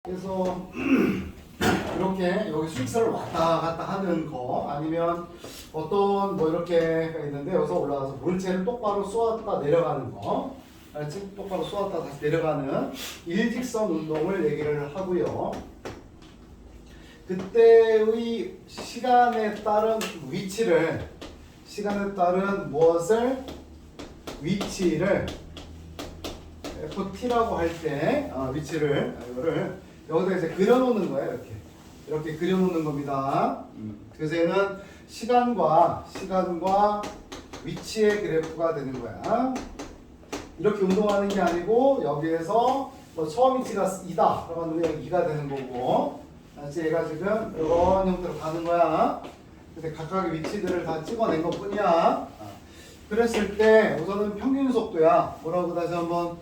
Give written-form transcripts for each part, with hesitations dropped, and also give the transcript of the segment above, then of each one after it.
그래서 이렇게 여기 수직선을 왔다 갔다 하는 거 아니면 어떤 뭐 이렇게가 있는데 여기서 올라가서 물체를 똑바로 쏘았다 내려가는 거 알지? 똑바로 쏘았다 다시 내려가는 일직선 운동을 얘기를 하고요. 그때의 시간에 따른 무엇을 위치를 FT라고 할 때 위치를 이거를 여기다 이제 그려놓는 거예요. 이렇게 그려놓는 겁니다. 그래서 얘는 시간과 위치의 그래프가 되는 거야. 이렇게 운동하는 게 아니고 여기에서 뭐 처음 위치가 2다 그러면 그냥 2가 되는 거고, 그래서 얘가 지금 이런 형태로 가는 거야. 근데 각각의 위치들을 다 찍어낸 것 뿐이야. 그랬을 때 우선은 평균 속도야. 뭐라고 다시 한번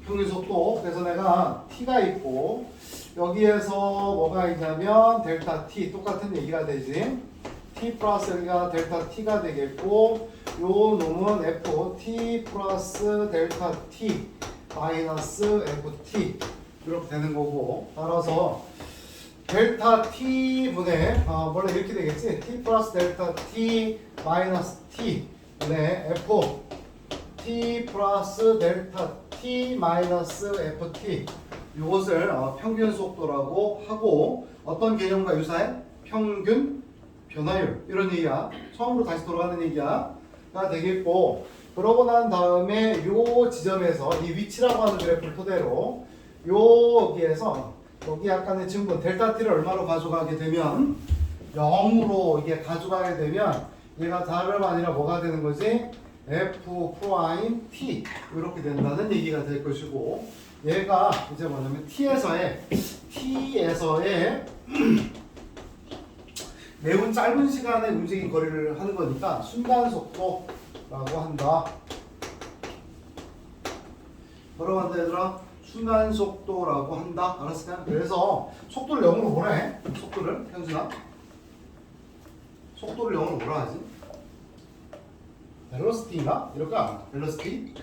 평균 속도. 그래서 내가 t가 있고 여기에서 뭐가 있냐면 델타 t 똑같은 얘기가 되지. t 플러스 여기가 델타 t가 되겠고 요 놈은 f t 플러스 델타 t 마이너스 ft 이렇게 되는 거고, 따라서 델타 t 분의 원래 이렇게 되겠지. t 플러스 델타 t 마이너스 t 분의 f t 플러스 델타 t 마이너스 ft 이것을 평균 속도라고 하고, 어떤 개념과 유사해? 평균 변화율 이런 얘기야. 처음으로 다시 돌아가는 얘기야 가 되겠고, 그러고 난 다음에 요 지점에서 이 위치라고 하는 그래프를 토대로 여기에서 여기 약간의 증분 델타 t를 얼마로 가져가게 되면 0으로 이게 가져가게 되면 얘가 다름 아니라 뭐가 되는 거지? f 프라임 t 이렇게 된다는 얘기가 될 것이고, 얘가 이제 뭐냐면 t에서의 매우 짧은 시간에 움직인 거리를 하는 거니까 순간 속도라고 한다. 뭐라고 한다 얘들아? 순간 속도라고 한다. 알았을까? 그래서 속도를 0으로 뭐라 해? 속도를 현준아? 속도를 0으로 뭐라 하지? 벨로시티인가? 이럴까? 벨로시티?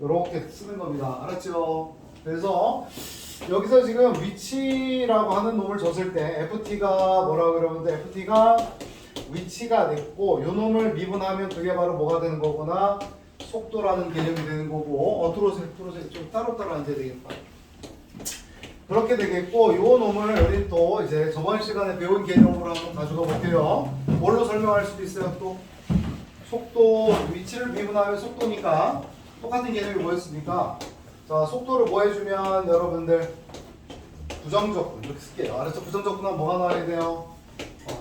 이렇게 쓰는 겁니다. 알았죠? 그래서 여기서 지금 위치라고 하는 놈을 줬을 때 FT가 뭐라고 그러는데, FT가 위치가 됐고 요 놈을 미분하면 그게 바로 뭐가 되는 거구나? 속도라는 개념이 되는 거고, 들어오세요. 좀 따로따로 앉아야 되겠다. 그렇게 되겠고, 요 놈을 우리 또 이제 저번 시간에 배운 개념으로 한번 가져가 볼게요. 뭘로 설명할 수도 있어요? 또 속도, 위치를 미분하면 속도니까 똑같은 개념이 뭐였습니까? 자, 속도를 뭐 해주면 여러분들 부정적분 이렇게 쓸게요. 알았죠? 부정적분은 뭐가 나와야 돼요?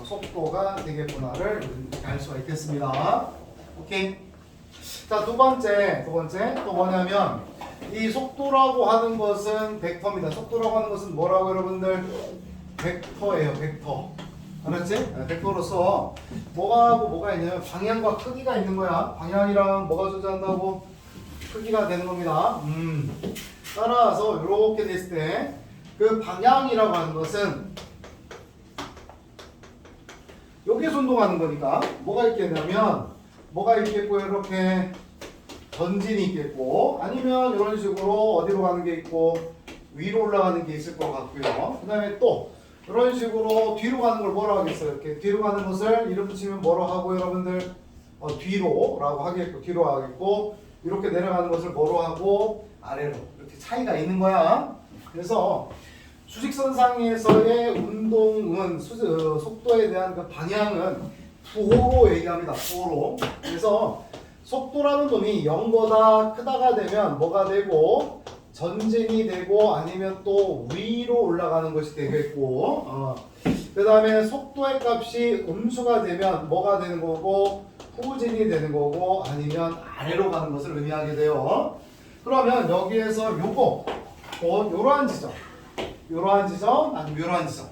속도가 되겠구나를 이렇게 알 수가 있겠습니다. 오케이. 자, 두 번째 또 뭐냐면 이 속도라고 하는 것은 벡터입니다. 속도라고 하는 것은 뭐라고 여러분들? 벡터예요. 벡터. 알았지? 네, 벡터로서 뭐가 하고 뭐가 있냐면 방향과 크기가 있는 거야. 방향이랑 뭐가 존재한다고? 크기가 되는 겁니다. 따라서 이렇게 됐을 때 그 방향이라고 하는 것은 여기에서 운동하는 거니까 뭐가 있겠냐면 뭐가 있겠고, 이렇게 전진이 있겠고, 아니면 이런 식으로 어디로 가는 게 있고 위로 올라가는 게 있을 것 같고요. 그 다음에 또 이런 식으로 뒤로 가는 걸 뭐라고 하겠어요? 이렇게 뒤로 가는 것을 이름 붙이면 뭐로 하고 여러분들? 뒤로라고 하겠고, 뒤로 하겠고, 이렇게 내려가는 것을 뭐로 하고? 아래로. 이렇게 차이가 있는 거야. 그래서 수직선상에서의 운동은 속도에 대한 그 방향은 부호로 얘기합니다. 부호로. 그래서 속도라는 놈이 0보다 크다가 되면 뭐가 되고? 전진이 되고, 아니면 또 위로 올라가는 것이 되겠고, 그 다음에 속도의 값이 음수가 되면 뭐가 되는 거고? 후진이 되는 거고, 아니면 아래로 가는 것을 의미하게 돼요. 그러면 여기에서 요러한 지점, 아니면 요러한 지점.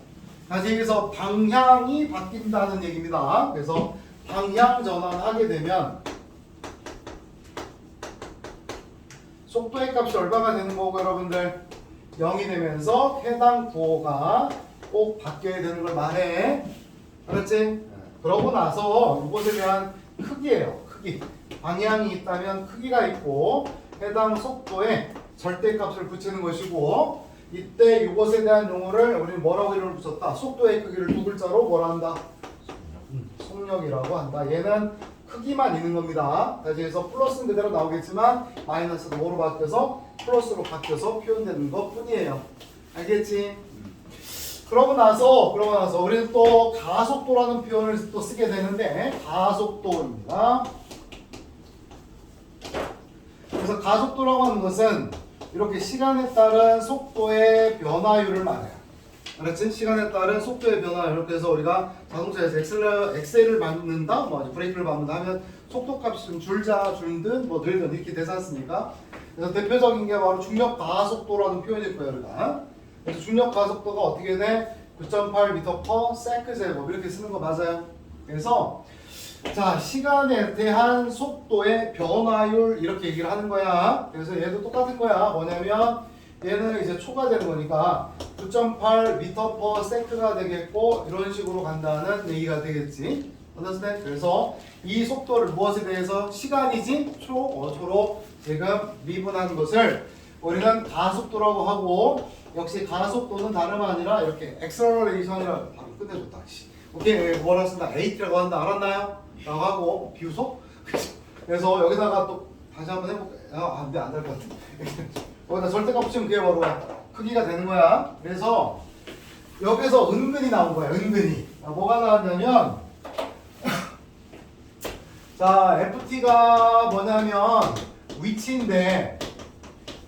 다시 여기서 방향이 바뀐다는 얘기입니다. 그래서 방향 전환하게 되면 속도의 값이 얼마가 되는 거고 여러분들? 0이 되면서 해당 부호가 꼭 바뀌어야 되는 걸 말해. 알았지? 그러고 나서 이것에 대한 크기예요. 크기. 방향이 있다면 크기가 있고 해당 속도에 절대값을 붙이는 것이고, 이때 이것에 대한 용어를 우리는 뭐라고 이름을 붙였다? 속도의 크기를 두 글자로 뭐라 한다? 속력이라고 한다. 얘는 크기만 있는 겁니다. 다시 해서 플러스는 그대로 나오겠지만 마이너스가 뭐로 바뀌어서 플러스로 바뀌어서 표현되는 것 뿐이에요. 알겠지? 그러고 나서 우리는 또 가속도라는 표현을 또 쓰게 되는데 가속도입니다. 그래서 가속도라고 하는 것은 이렇게 시간에 따른 속도의 변화율을 말해요. 알았지? 시간에 따른 속도의 변화율. 그래서 우리가 자동차에서 엑셀을 밟는다, 뭐 브레이크를 밟는다 하면 속도값이 좀 줄든 뭐 늘든 이렇게 되지 않습니까? 그래서 대표적인 게 바로 중력 가속도라는 표현일 거예요, 우리가. 그래서 중력 가속도가 어떻게 돼? 9.8m/s 제곱 이렇게 쓰는 거 맞아요. 그래서 자, 시간에 대한 속도의 변화율 이렇게 얘기를 하는 거야. 그래서 얘도 똑같은 거야. 뭐냐면 얘는 이제 초가 되는 거니까 9.8m/s가 되겠고 이런 식으로 간다는 얘기가 되겠지. understand? 그래서 이 속도를 무엇에 대해서 시간이지 초로 지금 미분하는 것을 우리는 가속도라고 하고 역시 가속도는 다름 아니라 이렇게 acceleration이라고 바로 끝내줬다. 오케이, 뭐라 쓴다? AT라고 한다. 알았나요? 라고 하고 비웃어? 그래서 여기다가 또 다시 한번 해볼게요. 안돼, 안 될 것 같아. 여기다 절대값 붙이면 그게 바로 크기가 되는 거야. 그래서 여기서 은근히 나온 거야. 은근히. 뭐가 나왔냐면 자, FT가 뭐냐면 위치인데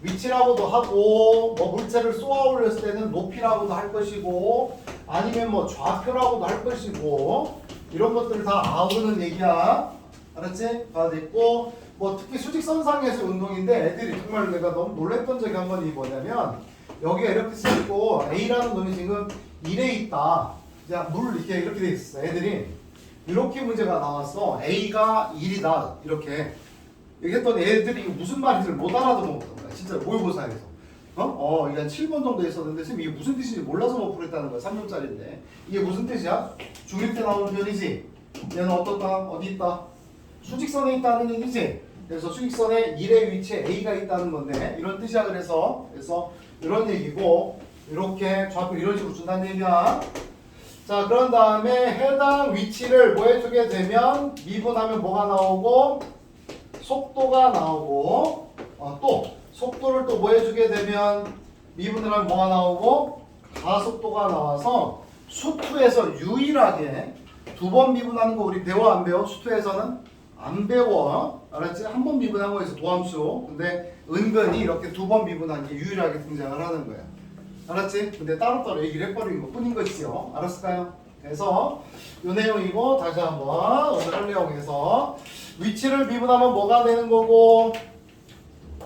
위치라고도 하고 뭐 물체를 쏘아 올렸을 때는 높이라고도 할 것이고 아니면 뭐 좌표라고도 할 것이고 이런 것들을 다 아우르는 얘기야. 알았지? 다 됐고 뭐 특히 수직선상에서 운동인데 애들이 정말 내가 너무 놀랬던 적이 한 번이 뭐냐면 여기에 이렇게 쓰고 A라는 놈이 지금 1에 있다. 자, 물 이렇게 돼 있어. 애들이 이렇게 문제가 나왔어. A가 1이다. 이렇게 얘기했더니 애들이 무슨 말인지를 못 알아듣는 거야. 진짜 모의고사에서. 이게 한 7번 정도 있었는데 지금 이게 무슨 뜻인지 몰라서 못 풀었다는 거야. 3년짜리인데. 이게 무슨 뜻이야? 중1 때 나오는 표현이지. 얘는 어떻다? 어디 있다? 수직선에 있다는 얘기지. 그래서 수직선에 1의 위치에 A가 있다는 건데 이런 뜻이야. 그래서 이런 얘기고 이렇게 좌표 이런 식으로 준다는 얘기야. 자, 그런 다음에 해당 위치를 뭐 해주게 되면 미분하면 뭐가 나오고 속도가 나오고 또 속도를 또 뭐 해주게 되면 미분을 하면 뭐가 나오고 가속도가 나와서 수투에서 유일하게 두 번 미분하는 거 우리 배워 안 배워? 수투에서는 안 배워. 알았지? 한 번 미분한 거에서 도함수. 근데 은근히 이렇게 두 번 미분한 게 유일하게 등장을 하는 거야. 알았지? 근데 따로따로 얘기를 해버리는 것 뿐인 것이요. 알았을까요? 그래서 이 내용이고 다시 한번 오늘 할 내용에서 위치를 미분하면 뭐가 되는 거고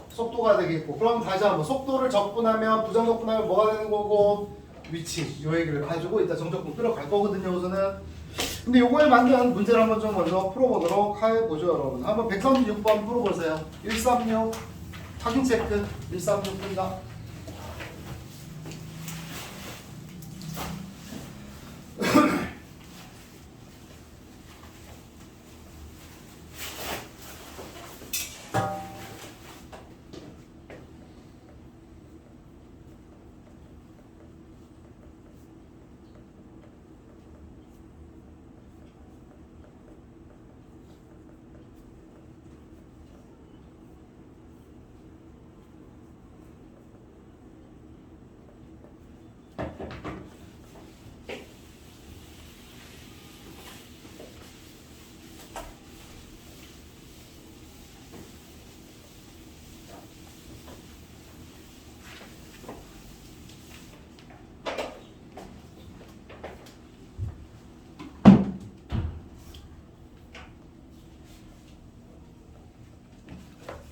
속도가 되겠고 그럼 다시 한번 속도를 적분하면 부정적분하면 뭐가 되는 거고 위치 이 얘기를 가지고 이따 정적분 끌어갈 거거든요. 우선은 근데 요거에 맞는 문제를 한번 좀 먼저 풀어보도록 해보죠. 여러분 한번 136번 풀어보세요. 136 확인 체크 136입니다.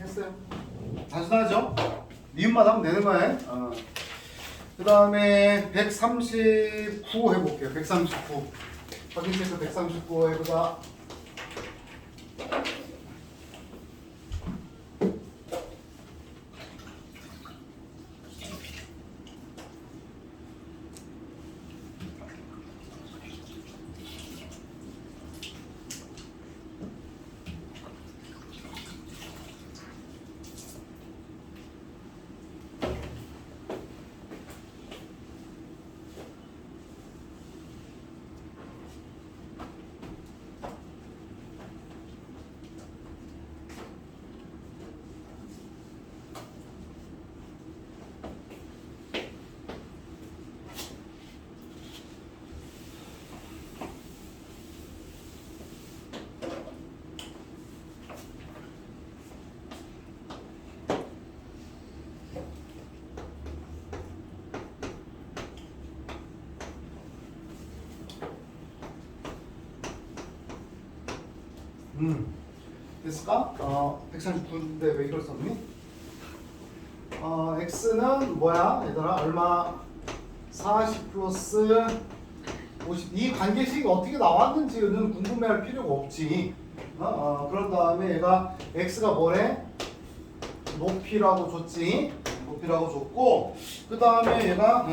했어요. 단순하죠? 미음만 하면 되는 거예요. 그 다음에 139 해볼게요. 139 확인 체크 139 해보자. 됐을까? 139인데 왜 이걸 썼니? x는 뭐야? 얘들아 얼마? 40 플러스 50. 이 관계식이 어떻게 나왔는지는 궁금해할 필요가 없지. 그런 다음에 얘가 x가 뭐래? 높이라고 줬지. 높이라고 줬고 그 다음에 얘가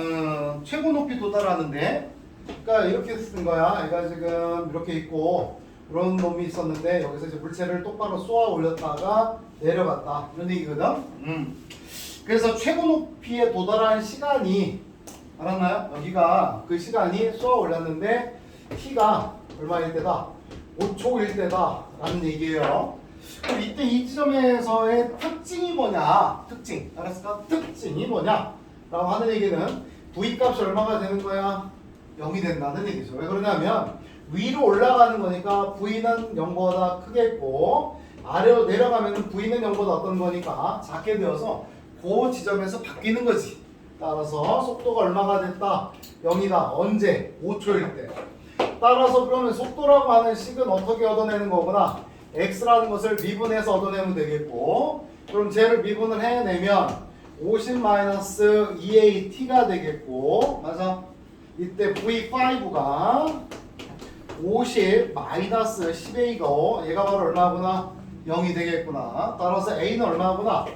최고 높이 도달하는데 그러니까 이렇게 쓴 거야. 얘가 지금 이렇게 있고 이런 놈이 있었는데 여기서 이제 물체를 똑바로 쏘아 올렸다가 내려갔다 이런 얘기거든. 그래서 최고 높이에 도달한 시간이 알았나요? 여기가 그 시간이 쏘아 올렸는데 t가 얼마일 때다? 5초일 때다 라는 얘기예요. 그럼 이때 이 지점에서의 특징이 뭐냐? 특징 알았을까? 특징이 뭐냐? 라고 하는 얘기는 v 값이 얼마가 되는 거야? 0이 된다는 얘기죠. 왜 그러냐면 위로 올라가는 거니까 v는 0보다 크겠고 아래로 내려가면 v는 0보다 어떤 거니까 작게 되어서 그 지점에서 바뀌는 거지. 따라서 속도가 얼마가 됐다? 0이다. 언제? 5초일 때. 따라서 그러면 속도라고 하는 식은 어떻게 얻어내는 거구나? x라는 것을 미분해서 얻어내면 되겠고 그럼 쟤를 미분을 해내면 50-2at가 되겠고 맞아? 이때 v5가 50-10a가 얘가 바로 얼마구나? 0이 되겠구나. 따라서 a는 얼마구나?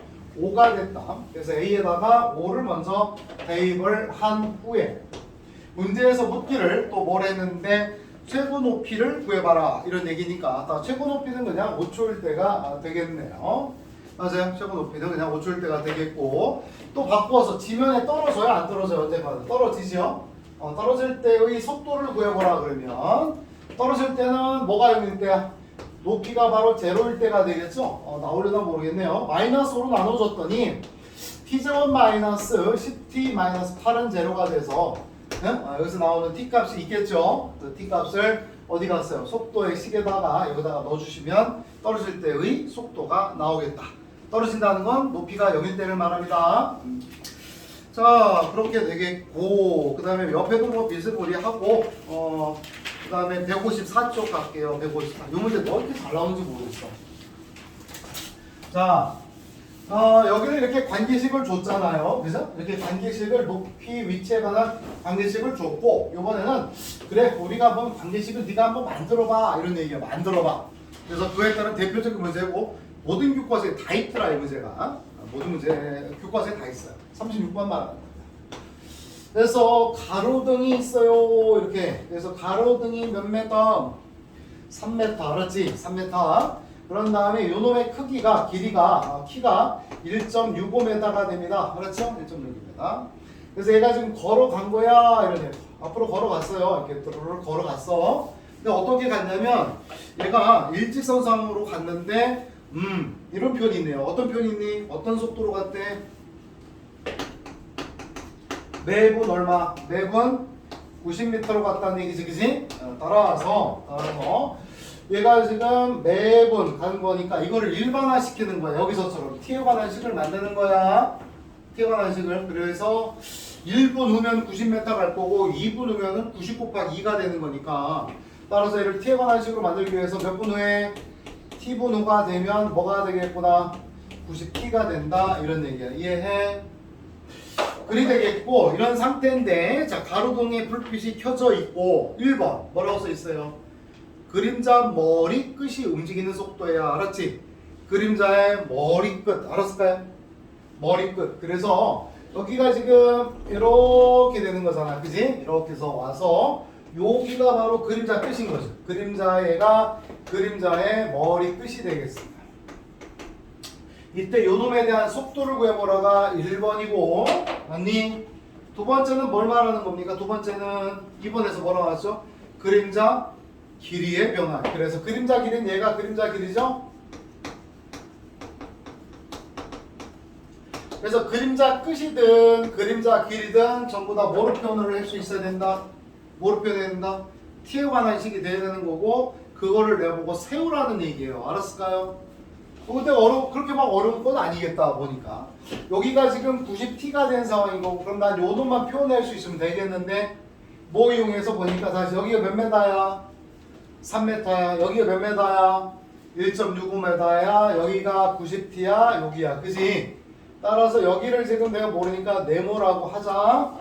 5가 됐다. 그래서 a에다가 5를 먼저 대입을 한 후에 문제에서 묻기를 또 뭘 했는데 최고 높이를 구해봐라 이런 얘기니까 최고 높이는 그냥 5초일 때가 되겠네요. 맞아요. 최고 높이는 그냥 5초일 때가 되겠고 또 바꾸어서 지면에 떨어져요? 안 떨어져요? 언제까지? 떨어지죠? 떨어질 때의 속도를 구해보라 그러면 떨어질 때는 뭐가 0일 때야? 높이가 바로 제로일 때가 되겠죠? 나오려나 모르겠네요. 마이너스로 나눠줬더니 t제곱 마이너스 10t 마이너스 8은 제로가 돼서 여기서 나오는 t값이 있겠죠? 그 t값을 어디 갔어요? 속도의 식에다가 여기다가 넣어주시면 떨어질 때의 속도가 나오겠다. 떨어진다는 건 높이가 0일 때를 말합니다. 자 그렇게 되겠고 그 다음에 옆에도 뭐 비스무리 하고 그 다음에 154쪽 갈게요. 154. 이 문제 뭐 이렇게 잘 나오는지 모르겠어. 자 여기는 이렇게 관계식을 줬잖아요. 그죠? 이렇게 관계식을 높이 위치에 관한 관계식을 줬고 이번에는 그래 우리가 한번 관계식을 네가 한번 만들어봐 이런 얘기야. 만들어봐. 그래서 그에 따른 대표적인 문제고 모든 교과서에 다 있더라 이 문제가. 모든 문제 교과서에 다 있어요. 36번 말하는 거예요. 그래서 가로등이 있어요. 이렇게. 그래서 가로등이 몇 메터? 3m. 알았지? 3m. 그런 다음에 요놈의 크기가 길이가 키가 1.65m가 됩니다. 알았죠? 1.65m. 그래서 얘가 지금 걸어간 거야. 이러네. 앞으로 걸어갔어요. 이렇게 걸어갔어. 근데 어떻게 갔냐면 얘가 일직선상으로 갔는데 이런 표현이 있네요. 어떤 표현이 있니? 어떤 속도로 갔대? 매분 얼마? 매분 90m로 갔다는 얘기지, 그지? 따라서 얘가 지금 매분 가는 거니까 이거를 일반화 시키는 거야. 여기서처럼 t에 관한 식을 만드는 거야. t에 관한 식을. 그래서 1분 후면 90m 갈 거고 2분 후면은 90 곱하기 2가 되는 거니까 따라서 얘를 t에 관한 식으로 만들기 위해서 몇 분 후에 t분 후가 되면 뭐가 되겠구나? 90t가 된다. 이런 얘기야. 이해해? 그리 되겠고 이런 상태인데 자 가로등에 불빛이 켜져 있고 1번 뭐라고 써 있어요? 그림자 머리끝이 움직이는 속도야. 알았지? 그림자의 머리끝 알았을까요? 머리끝. 그래서 여기가 지금 이렇게 되는 거잖아. 그지? 이렇게 해서 와서 여기가 바로 그림자 끝인 거죠. 그림자가 그림자의 머리끝이 되겠습니다. 이때 요놈에 대한 속도를 구해보라가 1번이고 맞니? 두 번째는 뭘 말하는 겁니까? 두 번째는 2번에서 뭐라 나왔죠? 그림자 길이의 변화. 그래서 그림자 길이는 얘가 그림자 길이죠? 그래서 그림자 끝이든 그림자 길이든 전부 다 뭐로 표현을 할 수 있어야 된다? 뭐로 표현해야 된다? t에 관한 식이 돼야 되는 거고 그거를 내보고 세우라는 얘기예요. 알았을까요? 근데 그렇게 막 어려운 건 아니겠다 보니까 여기가 지금 90t가 된 상황인 거고 그럼 난 요 놈만 표현할 수 있으면 되겠는데 뭐 이용해서 보니까 다시 여기가 몇 메다야? 3m야. 여기가 몇 메다야? 1.65m야. 여기가 90t야. 여기야. 그지? 따라서 여기를 지금 내가 모르니까 네모라고 하자.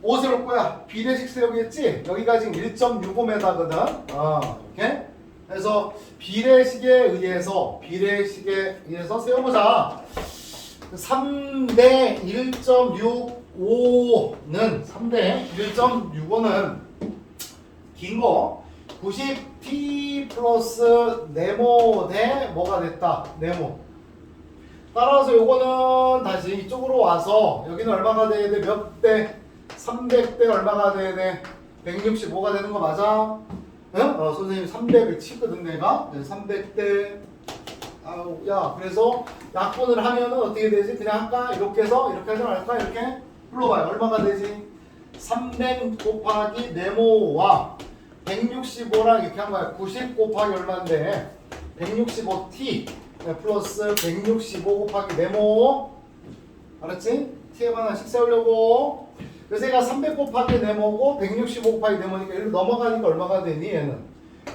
옷을 올 거야. 비례식 세우겠지? 여기가 지금 1.65m거든. 이렇게. 그래서 비례식에 의해서 세워보자. 3대 1.65는 3대 1.65는 긴 거 90t 플러스 네모 대 뭐가 됐다. 네모. 따라서 요거는 다시 이쪽으로 와서 여기는 얼마가 돼야 돼? 몇 대? 300대 얼마가 돼야 돼? 165가 되는 거 맞아? 응? 선생님이 300을 치거든 내가. 300대. 아우, 야, 그래서 약분을 하면은 어떻게 되지? 그냥 할까? 이렇게 해서 이렇게 하지 말까? 이렇게 불러봐요. 얼마가 되지? 300 곱하기 네모와 165랑 이렇게 한 거야. 90 곱하기 얼마인데? 165t 플러스 165 곱하기 네모. 알았지? t에 하나씩 세우려고. 그래서 얘가 300 곱하기 네모고 165 곱하기 네모니까 이리로 넘어가니까 얼마가 되니 얘는?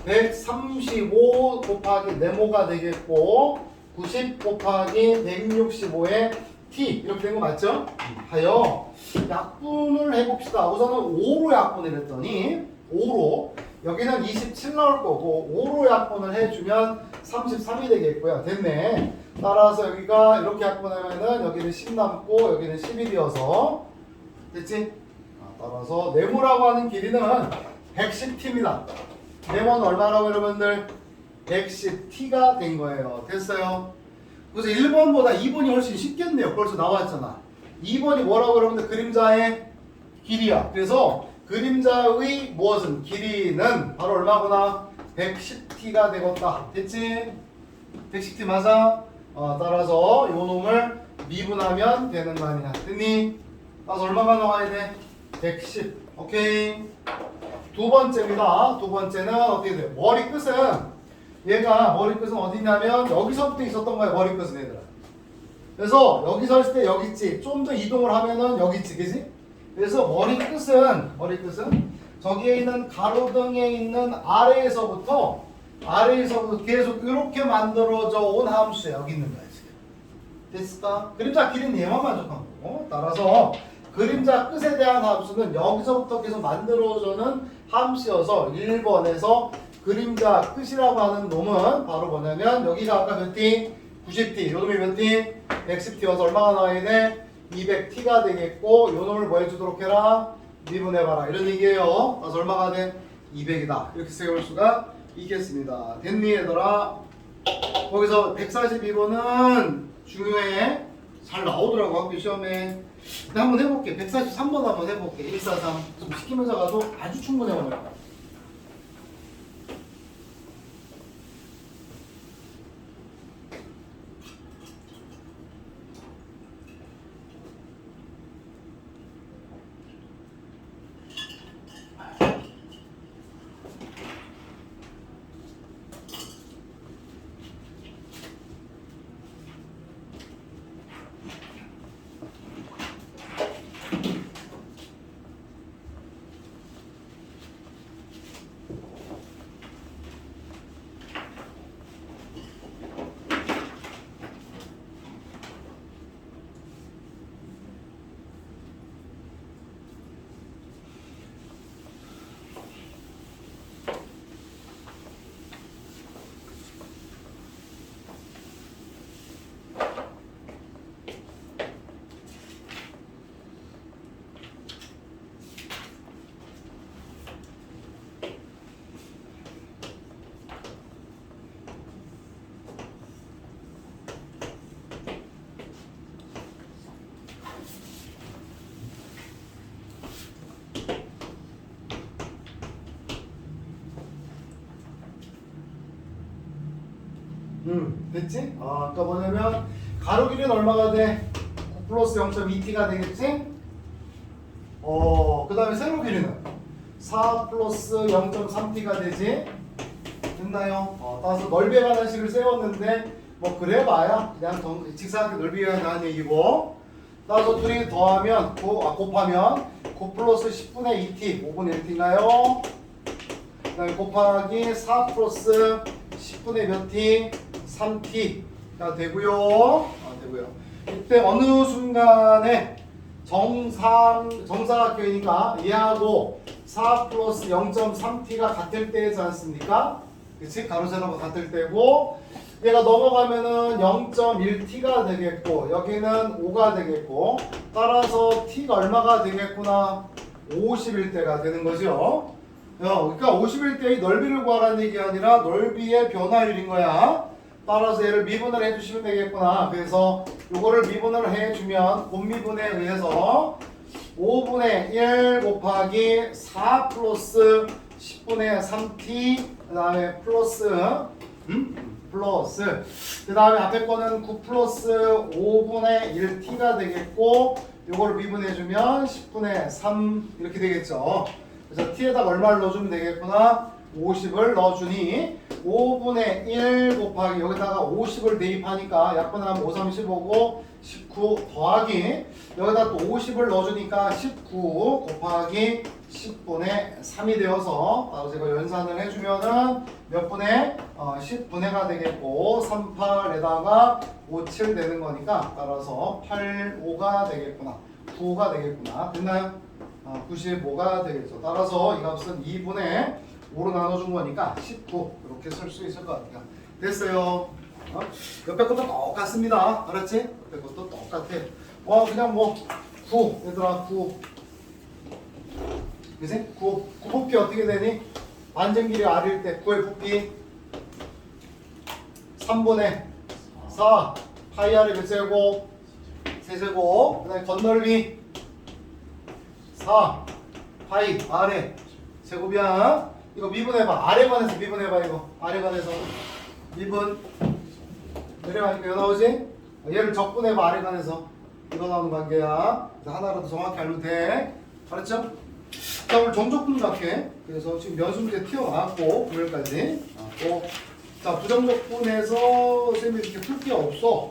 135 곱하기 네모가 되겠고 90 곱하기 165의 t 이렇게 된 거 맞죠? 하여 약분을 해봅시다. 우선은 5로 약분을 했더니 5로 여기는 27 나올 거고 5로 약분을 해주면 33이 되겠고요. 됐네. 따라서 여기가 이렇게 약분하면은 여기는 10 남고 여기는 10이 되어서 됐지? 따라서 네모라고 하는 길이는 110t입니다. 네모는 얼마라고 여러분들? 110t가 된 거예요. 됐어요? 그래서 1번보다 2번이 훨씬 쉽겠네요. 벌써 나왔잖아. 2번이 뭐라고 여러분들? 그림자의 길이야. 그래서 그림자의 무엇은? 길이는 바로 얼마구나? 110t가 되겠다. 됐지? 110t 맞아? 따라서 요 놈을 미분하면 되는 거 아니야. 됐니? 따라서 얼마가 나와야 돼? 110. 오케이. 두 번째입니다. 두 번째는 어떻게 돼요? 머리끝은 얘가 머리끝은 어디냐면 여기서부터 있었던 거야. 머리끝은 얘들아. 그래서 여기서 있을 때 여기 있지. 좀 더 이동을 하면은 여기 있지. 그지? 그래서 머리끝은 저기에 있는 가로등에 있는 아래에서부터 계속 이렇게 만들어져 온 함수야. 여기 있는 거야 지금. 됐을까? 그림자 길이는 얘만 만족한 거고. 따라서 그림자 끝에 대한 함수는 여기서부터 계속 만들어져는 함수여서 1번에서 그림자 끝이라고 하는 놈은 바로 뭐냐면 여기가 아까 몇 t? 90t. 요 놈이 몇 t? 110t여서 얼마가 나와야 돼? 200t가 되겠고 요 놈을 뭐 해주도록 해라? 미분해봐라. 이런 얘기예요. 그래서 얼마가 돼? 200이다. 이렇게 세울 수가 있겠습니다. 됐니 얘들아? 거기서 142번은 중요해. 잘 나오더라고 학교 시험에. 근데 한번 해볼게. 143번 한번 해볼게. 143. 좀 시키면서 가도 아주 충분해 오늘. 됐지? 아까 뭐냐면 가로 길이는 얼마가 돼? 9 플러스 0.2t가 되겠지? 그 다음에 세로 길이는 4 플러스 0.3t가 되지? 됐나요? 따라서 넓이에 관한 식을 세웠는데 뭐 그래봐야 그냥 직사각형 넓이에 관한 얘기고 따라서 둘이 더하면 곱하면 9 플러스 10분의 2t 5분의 1t인가요? 그 다음에 곱하기 4 플러스 10분의 몇 t? 3t가 되고요. 되고요. 이때 어느 순간에 정사각형이니까 얘하고 4 플러스 0.3t가 같을 때지 않습니까? 그치? 가로 세로가 같을 때고 얘가 넘어가면은 0.1t가 되겠고 여기는 5가 되겠고 따라서 t가 얼마가 되겠구나? 51대가 되는 거죠. 그러니까 51대의 넓이를 구하라는 얘기 아니라 넓이의 변화율인 거야. 따라서 얘를 미분을 해주시면 되겠구나. 그래서 요거를 미분을 해주면 곱미분에 의해서 5분의 1 곱하기 4 플러스 10분의 3t 그 다음에 플러스 그 다음에 앞에 거는 9 플러스 5분의 1t가 되겠고 요거를 미분해주면 10분의 3 이렇게 되겠죠. 그래서 t에다가 얼마를 넣어주면 되겠구나. 50을 넣어주니 5분의 1 곱하기 여기다가 50을 대입하니까 약분하면 5, 3, 15고 19 더하기 여기다 또 50을 넣어주니까 19 곱하기 10분의 3이 되어서 바로 제가 연산을 해주면은 몇 분의 10분의가 되겠고 38에다가 57 되는 거니까 따라서 85가 되겠구나. 9가 되겠구나. 됐나요? 95가 되겠죠. 따라서 이 값은 2분의 5로 나눠준 거니까 19 이렇게 쓸 수 있을 것 같아요. 됐어요. 옆에 것도 똑같습니다. 알았지? 옆에 것도 똑같아. 그냥 뭐 9 얘들아 9 그치? 9 부피 어떻게 되니? 반전 길이 r일 때 9의 부피 3분의 4 파이 r의 몇 제곱? 세제곱. 그 다음에 건널비 4 파이 r의 제곱이야. 이거 미분해봐. 아래 관해서 미분해봐. 이거 아래 관해서 미분 내려가니까 이거 나오지? 얘를 적분해봐. 아래 관해서 이거 나오는 관계야. 그래서 하나라도 정확히 알면 돼. 알았죠? 자, 오늘 정적분 갈게. 그래서 지금 연수 문제 튀어나왔고 구별까지. 자, 부정적분에서 쌤이 이렇게 풀 게 없어.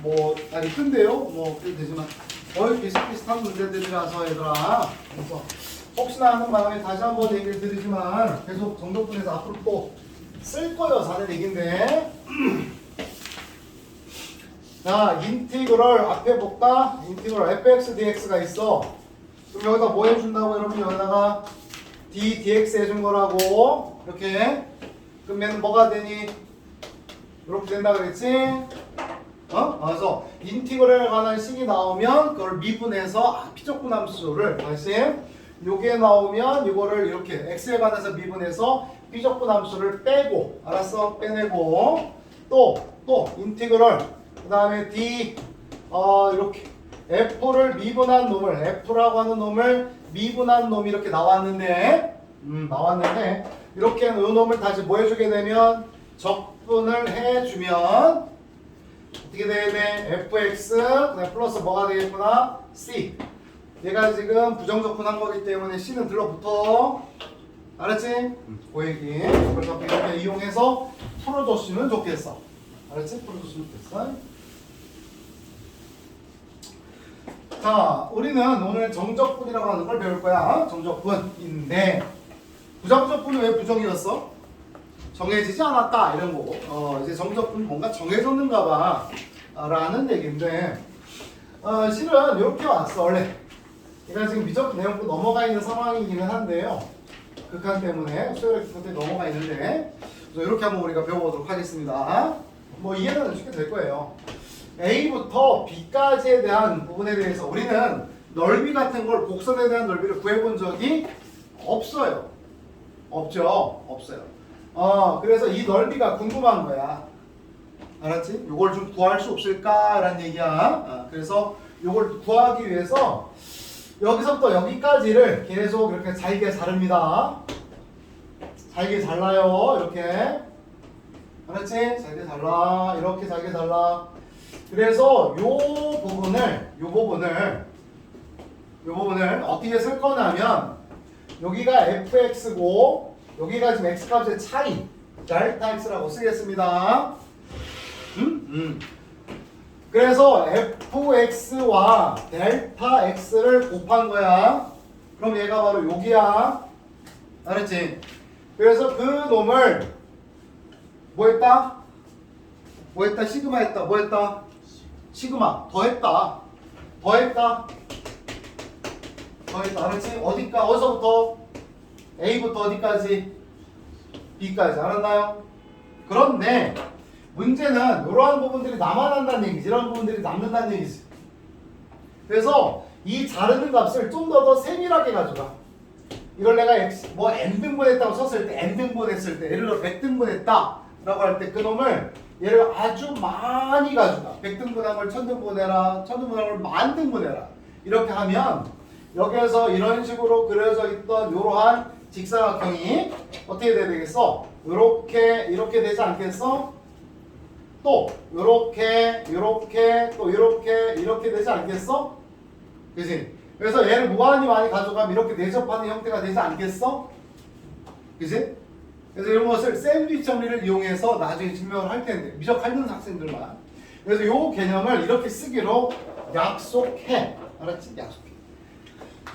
뭐 아니 큰데요. 뭐 그래도 되지만 거의 비슷비슷한 문제들이라서 얘들아. 그래서 혹시나 하는 바람에 다시 한번 얘기를 드리지만 계속 정적분에서 앞으로 또 쓸 거예요. 사는 얘기인데. 자, 인티그럴 앞에 볼까? 인티그럴 fx dx가 있어. 그럼 여기다 뭐 해준다고? 여러분 여기다가 d dx 해준 거라고. 이렇게. 그러면 뭐가 되니? 이렇게 된다 그랬지? 그래서 인티그럴에 관한 식이 나오면 그걸 미분해서 피적분 함수를 다시 요게 나오면 이거를 이렇게 x에 관해서 미분해서 피적분 함수를 빼고 알았어? 빼내고 또 인티그럴 그 다음에 d 이렇게 f를 미분한 놈을 f라고 하는 놈을 미분한 놈이 이렇게 나왔는데 이렇게 이 놈을 다시 뭐 해주게 되면 적분을 해주면 어떻게 되네? fx 그다음에 플러스 뭐가 되겠구나? c 얘가 지금 부정적분한 거기 때문에 c는 들러붙어. 알았지? 그 얘기. 그래서 이렇게 이용해서 풀어줬으면 좋겠어. 알았지? 풀어줬으면 좋겠어. 자, 우리는 오늘 정적분이라고 하는 걸 배울 거야. 정적분인데 부정적분은 왜 부정이었어? 정해지지 않았다 이런 거고 이제 정적분 뭔가 정해졌는가 봐 라는 얘기인데 실은 이렇게 왔어. 원래 얘가 지금 미적 내용도 넘어가 있는 상황이기는 한데요. 극한 때문에 수요일 기초 넘어가 있는데 그래서 이렇게 한번 우리가 배워보도록 하겠습니다. 뭐 이해는 쉽게 될 거예요. A부터 B까지에 대한 부분에 대해서 우리는 넓이 같은 걸 곡선에 대한 넓이를 구해본 적이 없어요. 없죠? 없어요. 그래서 이 넓이가 궁금한 거야. 알았지? 이걸 좀 구할 수 없을까라는 얘기야. 그래서 이걸 구하기 위해서 여기서부터 여기까지를 계속 이렇게 잘게 자릅니다. 잘게 잘라요. 이렇게. 알았지? 잘게 잘라. 이렇게 잘게 잘라. 그래서 요 부분을 어떻게 쓸 거냐면 여기가 fx고 여기가 지금 x값의 차이 델타 x라고 쓰겠습니다. 그래서 fx와 델타 x를 곱한 거야. 그럼 얘가 바로 여기야. 알았지? 그래서 그 놈을 뭐 했다? 뭐 했다? 시그마 했다. 뭐 했다? 시그마. 더했다. 더했다. 더했다. 알았지? 어디까? 어디서부터? A부터 어디까지? B까지. 알았나요? 그런데 문제는 이러한 부분들이 남아난다는 얘기지. 이런 부분들이 남는다는 얘기지. 그래서 이 자르는 값을 좀 더 세밀하게 가져가. 이걸 내가 뭐 n등분했다고 썼을 때, n등분했을 때, 예를 들어 100등분했다 라고 할 때 그놈을 얘를 아주 많이 가져가. 100등분한 걸 1000등분해라, 1000등분한 걸 만등분해라. 이렇게 하면 여기에서 이런 식으로 그려져 있던 이러한 직사각형이 어떻게 돼야 되겠어? 이렇게 되지 않겠어? 또 이렇게 또 이렇게 되지 않겠어? 그지? 그래서 얘를 무한히 많이 가져가면 이렇게 내접하는 형태가 되지 않겠어? 그지? 그래서 이런 것을 샌드위치 정리를 이용해서 나중에 증명을 할 텐데 미적하는 학생들만. 그래서 이 개념을 이렇게 쓰기로 약속해. 알았지? 약속해.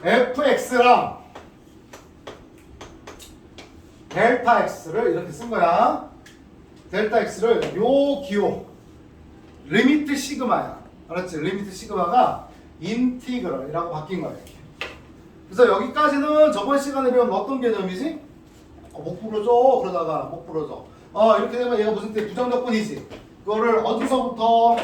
fx랑 델타 x를 이렇게 쓴 거야. 델타 x를 요 기호 리미트 시그마야. 알았지? 리미트 시그마가 인티그럴이라고 바뀐 거야. 이렇게. 그래서 여기까지는 저번 시간에 배운 어떤 개념이지? 못 부러져. 그러다가 못 부러져. 이렇게 되면 얘가 무슨 뜻? 부정적분이지. 그거를 어디서부터?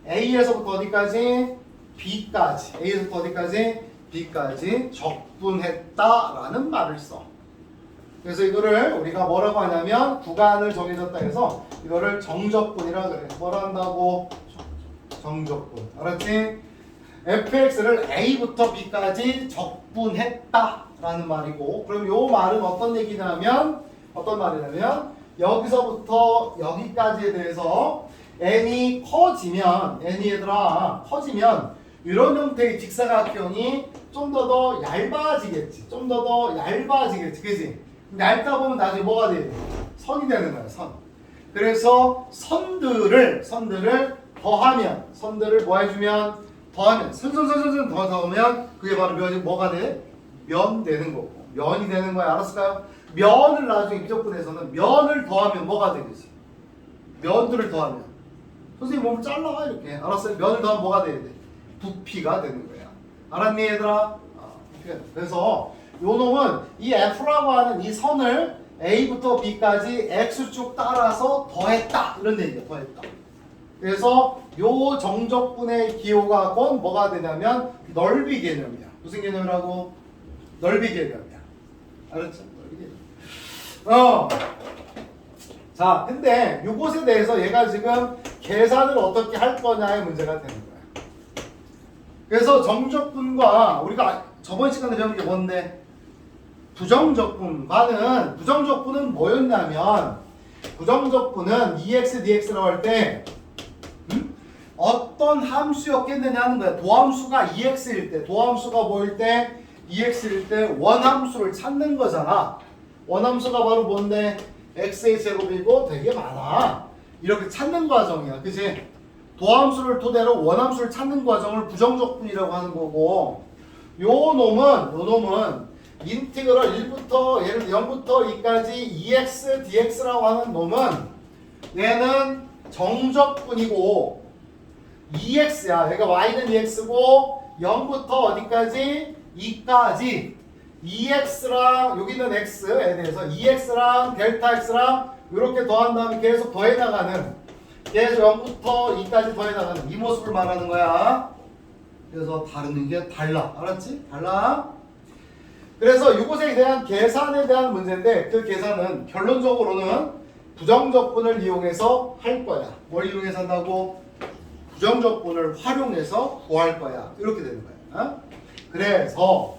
A에서부터 어디까지? B까지. A에서부터 어디까지? B까지 적분했다라는 말을 써. 그래서 이거를 우리가 뭐라고 하냐면 구간을 정해졌다 해서 이거를 정적분이라 그래. 뭐라 한다고? 정적분. 알았지? fx를 a부터 b까지 적분했다라는 말이고, 그럼 요 말은 어떤 얘기냐면 어떤 말이냐면 여기서부터 여기까지에 대해서 n이 커지면 얘들아 커지면 이런 형태의 직사각형이 좀 더 얇아지겠지. 좀 더 얇아지겠지. 그지? 얇다 보면 나중에 뭐가 돼? 선이 되는 거야. 선. 그래서 선들을 더하면, 선들을 뭐 해주면 더하면, 선선선선 더하면 그게 바로 뭐가 돼? 면 되는 거고, 면이 되는 거야. 알았을까요? 면을 나중에 미적분에서는 면을 더하면 뭐가 되겠지? 면들을 더하면 선생님 몸을 잘라 이렇게. 알았어요? 면을 더하면 뭐가 돼야 돼? 부피가 되는 거야. 알았니 얘들아? 부피가 돼. 그래서 요 놈은 이 F라고 하는 이 선을 A부터 B까지 X축 따라서 더했다 이런 얘기야. 더했다. 그래서 요 정적분의 기호가 곧 뭐가 되냐면 넓이 개념이야. 무슨 개념이라고? 넓이 개념이야. 알았죠? 넓이 개념. 자, 근데 요것에 대해서 얘가 지금 계산을 어떻게 할 거냐의 문제가 되는 거야. 그래서 정적분과 우리가 저번 시간에 배운 게 뭔데? 부정적분은 뭐였냐면 부정적분은 EX, DX라고 할 때 어떤 함수였겠느냐 하는 거야. 도함수가 EX일 때, 도함수가 뭐일 때? EX일 때 원함수를 찾는 거잖아. 원함수가 바로 뭔데? X의 제곱이고 되게 많아. 이렇게 찾는 과정이야. 그치? 도함수를 토대로 원함수를 찾는 과정을 부정적분이라고 하는 거고, 요 놈은 인티그럴 1부터 예를 들어 0부터 2까지 EX, DX라고 하는 놈은 얘는 정적분이고 2x야. 그러니까 y는 2x고 0부터 어디까지? 2까지 2x랑 여기는 x에 대해서 2x랑 델타 x랑 이렇게 더한 다음에 계속 더해 나가는, 계속 0부터 2까지 더해 나가는 이 모습을 말하는 거야. 그래서 다루는 게 달라. 알았지? 달라. 그래서 이것에 대한 계산에 대한 문제인데 그 계산은 결론적으로는 부정적분을 이용해서 할 거야. 뭘 이용해서 한다고? 부정적분을 활용해서 구할 거야. 이렇게 되는 거야. 그래서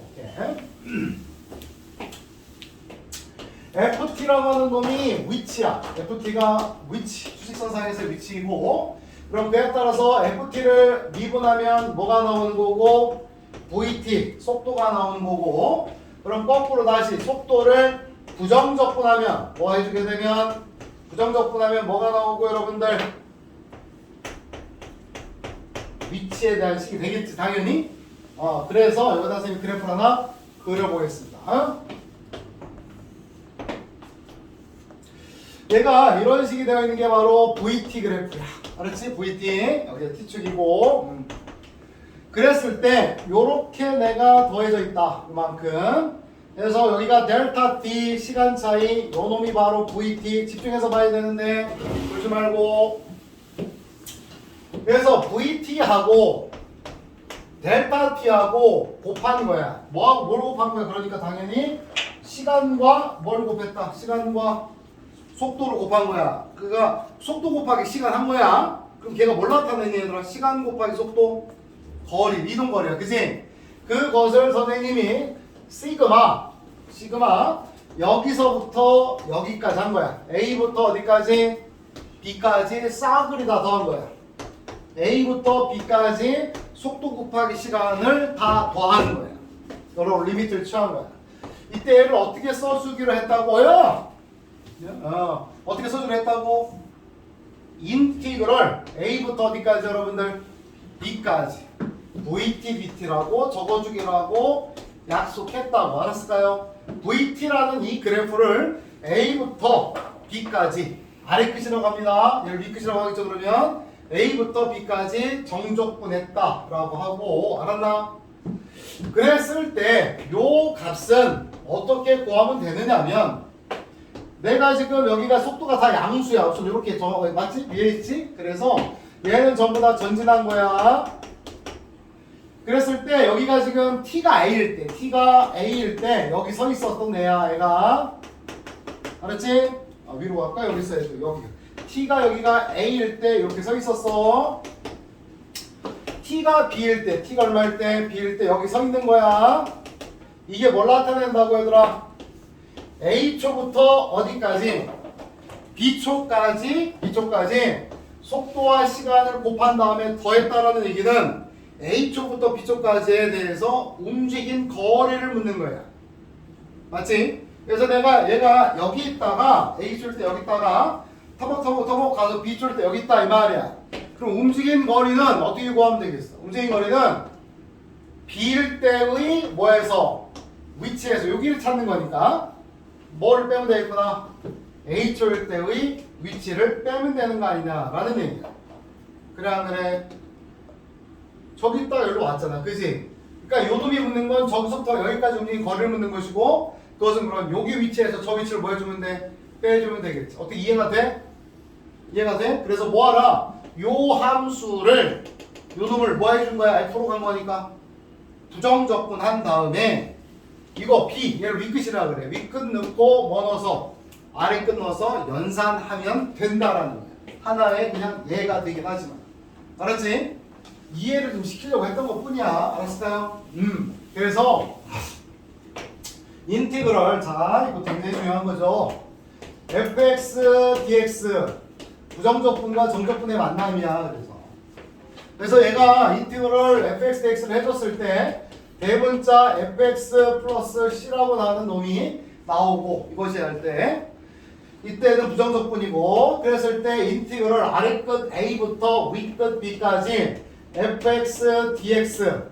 FT라고 하는 놈이 위치야. FT가 위치, 수직선상에서의 위치이고, 그럼 그에 따라서 FT를 미분하면 뭐가 나오는 거고? VT, 속도가 나오는 거고, 그럼 거꾸로 다시 속도를 부정적분하면 뭐 해주게 되면? 부정적분하면 뭐가 나오고 여러분들? 위치에 대한 식이 되겠지 당연히. 그래서 여기다 선생님이 그래프를 하나 그려보겠습니다. 얘가 이런 식이 되어 있는 게 바로 VT 그래프야. 알았지? VT. 여기가 T축이고. 그랬을 때 요렇게 내가 더해져 있다. 이만큼. 그래서 여기가 델타 T 시간 차이 요 놈이 바로 VT. 집중해서 봐야 되는데 울지 말고. 그래서 VT하고 델타 T하고 곱한 거야. 뭐하고 뭘 곱한 거야? 그러니까 당연히 시간과 뭘 곱했다. 시간과 속도를 곱한 거야. 그가 속도 곱하기 시간 한 거야. 그럼 걔가 뭘 나타내니 얘들아? 시간 곱하기 속도, 거리, 이동거리야. 그치? 그것을 선생님이 시그마 여기서부터 여기까지 한 거야. A부터 어디까지? B까지 싸그리 다 더한 거야. A부터 B까지 속도 곱하기 시간을 다 더하는 거야. 여러 리미트를 취한 거야. 이때 얘를 어떻게 써주기로 했다고요? 어떻게 써주기로 했다고? 인티그럴 A부터 어디까지 여러분들? B까지 VT, BT라고 적어주기로 하고 약속했다고. 알았을까요? VT라는 이 그래프를 A부터 B까지 아래 끝이라고 합니다. 얘를 위 끝이라고 하겠죠. 그러면 A부터 B까지 정족분했다 라고 하고, 알았나? 그랬을 때 요 값은 어떻게 구하면 되느냐면, 내가 지금 여기가 속도가 다 양수야. 좀 이렇게 맞지? 위에 있지? 그래서 얘는 전부 다 전진한 거야. 그랬을 때 여기가 지금 T가 A일 때 여기 서 있었던 애야. 얘가 알았지? 위로 갈까? 여기 있어야 돼. 여기 T가 여기가 A일 때 이렇게 서 있었어. T가 B일 때, T가 얼마일 때? B일 때 여기 서 있는 거야. 이게 뭘 나타낸다고 얘들아? A초부터 어디까지? B초까지 속도와 시간을 곱한 다음에 더했다라는 얘기는 A초부터 B초까지에 대해서 움직인 거리를 묻는 거야. 맞지? 그래서 얘가 여기 있다가 A초일 때 여기 있다가 터벅 가서 B초일 때 여기 있다 이 말이야. 그럼 움직인 거리는 어떻게 구하면 되겠어? 움직인 거리는 B일 때의 뭐에서? 위치에서 여기를 찾는 거니까 뭐를 빼면 되겠구나? A초일 때의 위치를 빼면 되는 거 아니냐라는 얘기야. 그래 안 그래? 저기 있다가 여기로 왔잖아. 그지? 그러니까 요 놈이 묻는 건 저기서부터 여기까지 움직인 거리를 묻는 것이고, 그것은 그럼 여기 위치에서 저 위치를 뭐 해주면 돼? 빼주면 되겠지. 어떻게 이해가 돼? 이해가 돼? 그래서 뭐하라? 요 함수를 요 놈을 뭐 해준 거야? F로 간 거니까 부정적분한 다음에 이거 B 얘를 위끝이라 그래. 위끝 넣고 뭐 넣어서 아래끝 넣어서 연산하면 된다라는 거야. 하나의 그냥 예가 되긴 하지만. 알았지? 이해를 좀 시키려고 했던 것 뿐이야. 알았을까요? 그래서 인티그럴, 자 이거 굉장히 중요한 거죠. fx dx 부정적분과 정적분의 만남이야. 그래서 얘가 인티그럴 fx dx를 해줬을 때 대분자 fx 플러스 c라고 나오는 놈이 나오고, 이것이 할 때 이때는 부정적분이고, 그랬을 때 인티그럴 아래끝 a부터 위끝 b까지 fx dx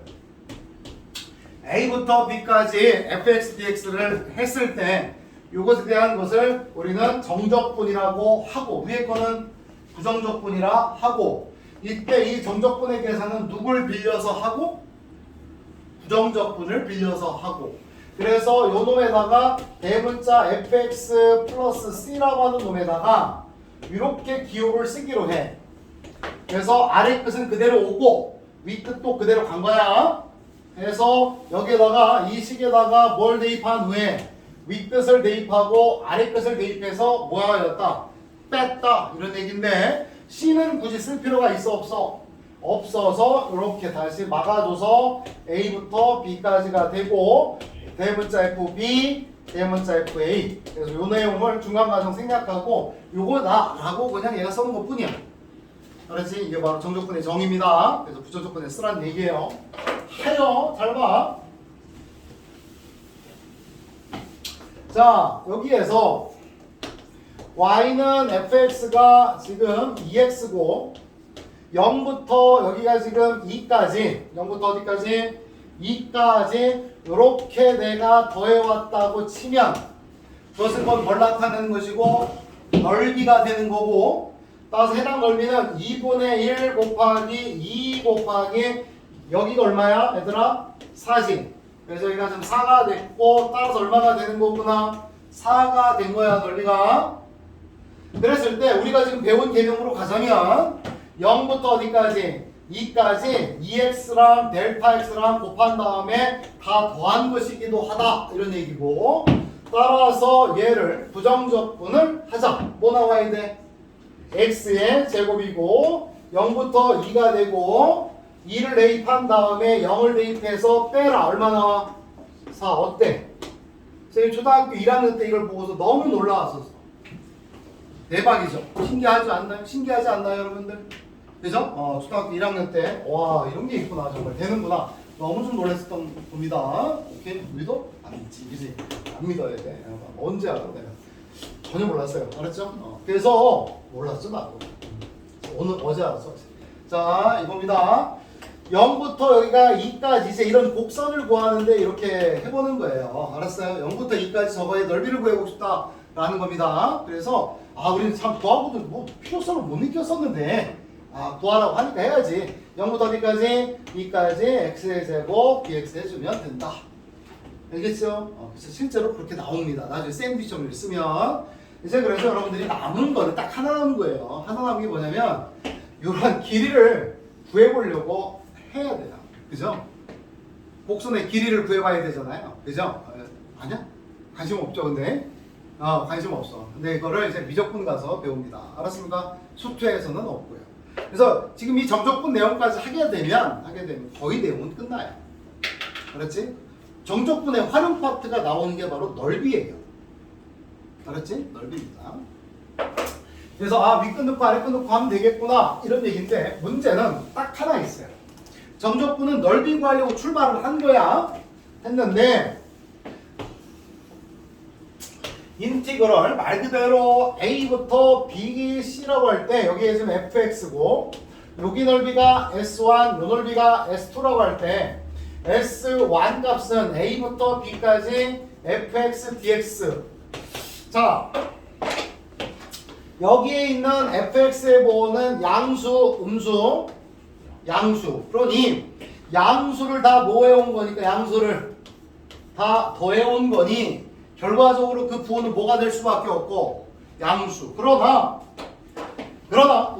a부터 b까지 fx dx를 했을 때 이것에 대한 것을 우리는 정적분이라고 하고, 위에 거는 부정적분이라 하고, 이때 이 정적분의 계산은 누굴 빌려서 하고? 부정적분을 빌려서 하고. 그래서 요 놈에다가 대문자 fx 플러스 c라고 하는 놈에다가 이렇게 기호를 쓰기로 해. 그래서 아래 끝은 그대로 오고 위 끝도 그대로 간 거야. 그래서 여기에다가 이 식에다가 뭘 대입한 후에 위 끝을 대입하고 아래 끝을 대입해서 뭐가 되었다? 뺐다. 이런 얘기인데 C는 굳이 쓸 필요가 있어 없어? 없어서 이렇게 다시 막아줘서 A부터 B까지가 되고 대문자 FB, 대문자 FA. 그래서 이 내용을 중간과정 생략하고 요거 나라고 그냥 얘가 써는 것 뿐이야. 알았지? 이게 바로 정적분의 정입니다. 그래서 부정적분에 쓰라는 얘기예요. 해요. 잘 봐. 자, 여기에서 y는 fx가 지금 2x고 0부터 여기가 지금 2까지 0부터 어디까지? 2까지 이렇게 내가 더해왔다고 치면 그것은 뭘 나타내는 것이고 넓이가 되는 거고, 따라서 해당 넓이는 2분의 1 곱하기 2 곱하기 여기가 얼마야 얘들아? 4지. 그래서 여기가 지금 4가 됐고, 따라서 얼마가 되는 거구나? 4가 된 거야 넓이가. 그랬을 때 우리가 지금 배운 개념으로 가자면 0부터 어디까지? 2까지 2x랑 델타 x랑 곱한 다음에 다 더한 것이기도 하다 이런 얘기고, 따라서 얘를 부정적분을 하자. 뭐 나와야 돼? x의 제곱이고 0부터 2가 되고 2를 대입한 다음에 0을 대입해서 빼라. 얼마 나와? 4. 어때? 선생님 초등학교 1학년 때 이걸 보고서 너무 놀라웠었어. 대박이죠? 신기하지 않나요? 신기하지 않나요 여러분들? 그죠? 초등학교 1학년 때 와 이런 게 있구나, 정말 되는구나, 너무 좀 놀랐었던 겁니다. 오케이? 믿어? 안 믿지, 그지? 안 믿어야 돼. 언제 알아 내가? 전혀 몰랐어요. 알았죠? 그래서 몰랐죠 나도. 오늘 어제 알았어. 자 이겁니다. 0부터 여기가 2까지 이제 이런 곡선을 구하는데 이렇게 해보는 거예요. 알았어요? 0부터 2까지 저거의 넓이를 구해보고 싶다라는 겁니다. 그래서 우리는 참 구하고도 뭐 필요성을 못 느꼈었는데 구하라고 하니까 해야지. 0부터 어디까지? 2까지 x의 제곱 dx 해주면 된다. 알겠죠? 그래서 실제로 그렇게 나옵니다. 나중에 샌드위치 정리를 쓰면. 이제 그래서 여러분들이 남은 거는 딱 하나 남은 거예요. 하나 남은 게 뭐냐면 이런 길이를 구해보려고 해야 돼요. 그죠? 곡선의 길이를 구해봐야 되잖아요. 그죠? 아니야? 관심 없죠, 근데? 관심 없어. 근데 이거를 이제 미적분 가서 배웁니다. 알았습니까? 수투에서는 없고요. 그래서 지금 이 정적분 내용까지 하게 되면 거의 내용은 끝나요. 알았지? 정적분의 활용 파트가 나오는 게 바로 넓이에요. 알았지? 넓이입니다. 그래서 윗끝 넣고 아래끝 넣고 하면 되겠구나 이런 얘기인데, 문제는 딱 하나 있어요. 정적분은 넓이 구하려고 출발을 한 거야. 했는데 인티그럴 말 그대로 a부터 b, c라고 할 때 여기에 지금 fx고 여기 넓이가 s1, 요 넓이가 s2라고 할 때 s1 값은 a부터 b까지 fx, dx. 자, 여기에 있는 fx의 보호는 양수, 음수, 양수. 그러니 양수를 다 뭐 해온 거니까 양수를 다 더해온 거니 결과적으로 그 부호는 뭐가 될 수밖에 없고 양수. 그러나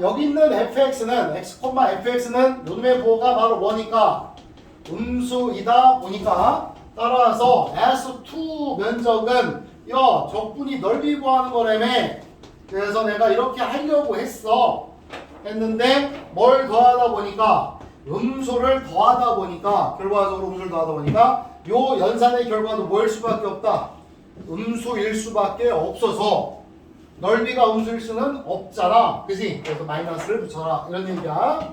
여기 있는 fx는 x, fx는 요놈의 부호가 바로 뭐니까 음수이다 보니까, 따라서 S2 면적은 적분이 넓이 구하는 거라며. 그래서 내가 이렇게 하려고 했는데 뭘 더하다 보니까 음수를 더하다 보니까 결과적으로 음수를 더하다 보니까 요 연산의 결과도 뭐일 수밖에 없다. 음수일 수밖에 없어서 넓이가 음수일 수는 없잖아. 그지? 그래서 마이너스를 붙여라 이런 얘기야.